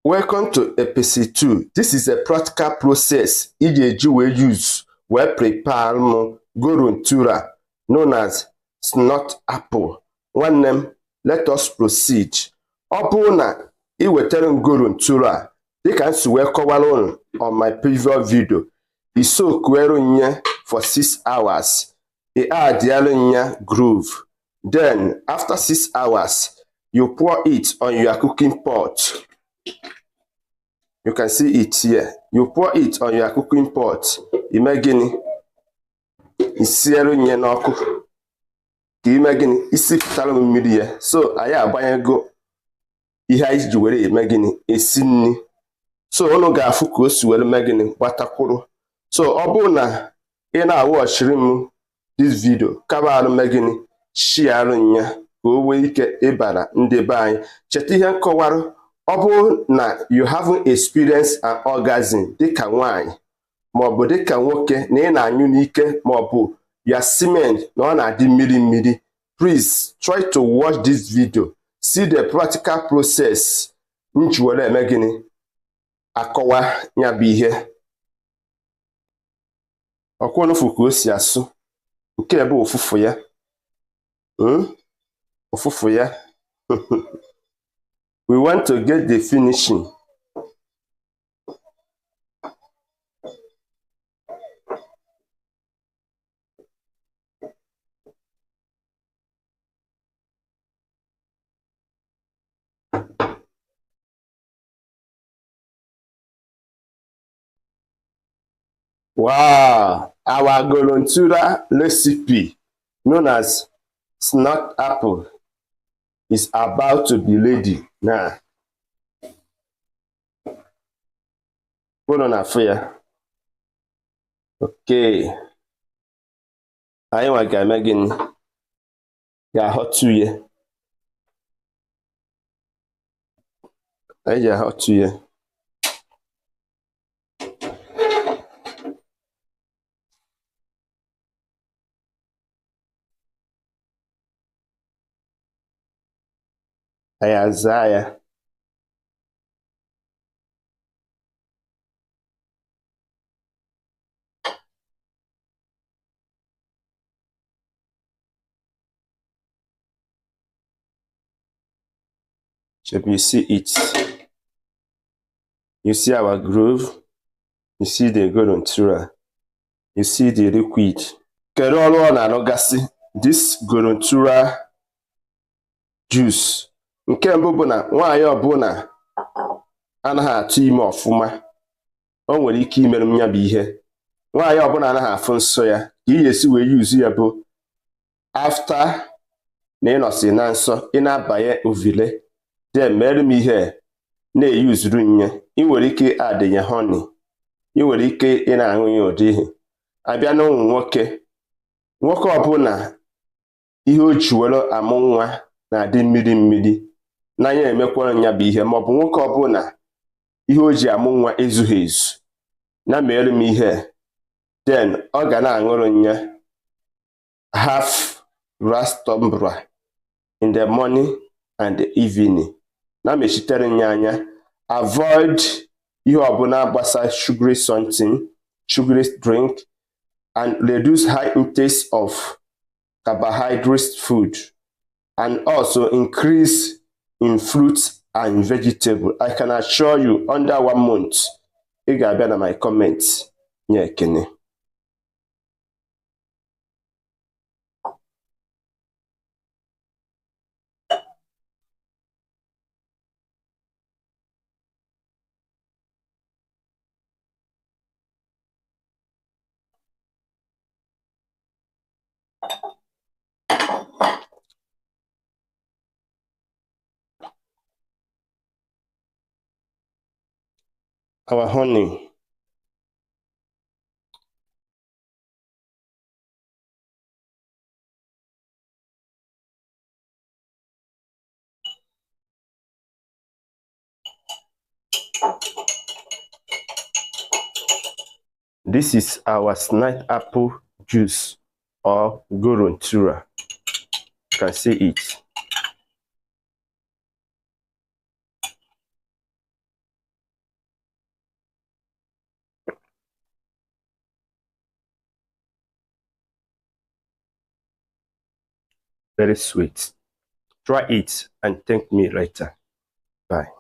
Welcome to episode 2. This is a practical process we use where prepare Goron Tula, known as Snot Apple. One name, let us proceed. Ọ bụrụ na ị wetara Goron Tula dịka m si wee kọwara on my previous video, I soakwere nya for 6 hours. I add nya groove. Then after 6 hours, you pour it on your cooking pot. You can see it here. You pour it on your cooking pot. Imagine isiere nye n'ọkụ. Ka imagine isi fitara mmiri ya. So anyị agbanyego ihe anyị ji were imagine esi nni. So unu ga-afụ ka o si were imagine gbatakwuru. So ọ bụrụ na ị na-awọchiri m this video, kaba arụ imagine share nya ka o wee ike ịbara ndị be anyị. Cheta ihe nkọwarụ. Ọ bụrụ na you haven't experienced an orgasm dịka nwaanyị maọbụ dịka nwoke na ị na-anyụ n'ike maọbụ your semen na ọ na-adị mmiri mmiri, please try to watch this video, see the practical process nji were eme gịnị akọwa ya bụ ihe. Ọkwụnụfụ ka o si asụ, nke bụ ụfụfụ ya. Ụfụfụ ya. We want to get the finishing. Wow, our Goron Tula recipe, known as Snot Apple, is about to be ready now. Put on a fire. Okay. I want to make it hot to you. I hot to you. Isaiah. So you see it. You see our groove. You see the Goron Tula. You see the liquid. Kedu ọrụ ọ na-alụgasị this Goron Tula juice. Nke mbụ bụ na nwaanyị ọbụla anaghị atụ ime ọfụma, o nwere ike imerụ m ya bụ ihe. Nwaanyị ọbụla anaghị afụ nsọ ya, ka ị ga-esi wee use ya bụ after na ị nọsị na nsọ, ị na-abanye ovule, then mere m ihe na-eyuzuru nye. Ị nwere ike add ya honey, ị nwere ike ị na-aṅụ ya ụdị ihe. Abịa na ụmụ nwoke ọbụla ihe o ji were amụ nwa na-adị mmiri mmiri, n'anya emekwara ya bụ ihe, maọbụ nwoke ọbụla ihe o ji amụ nwa ezughị ezu, na mere m ihe, then ọ ga na-aṅụrụ ya half glass tumbler in the morning and the evening. Na mechitere ya anya, avoid ihe ọbụla gbasa sugary something, sugary drink, and reduce high intake of carbohydrate food, and also increase in fruits and vegetables. I can assure you, under 1 month, ị ga-abịa na my comments nye ekene. Our honey. This is our Snot Apple juice or Goron Tula. You can see it. very sweet. Try it and thank me later. Bye.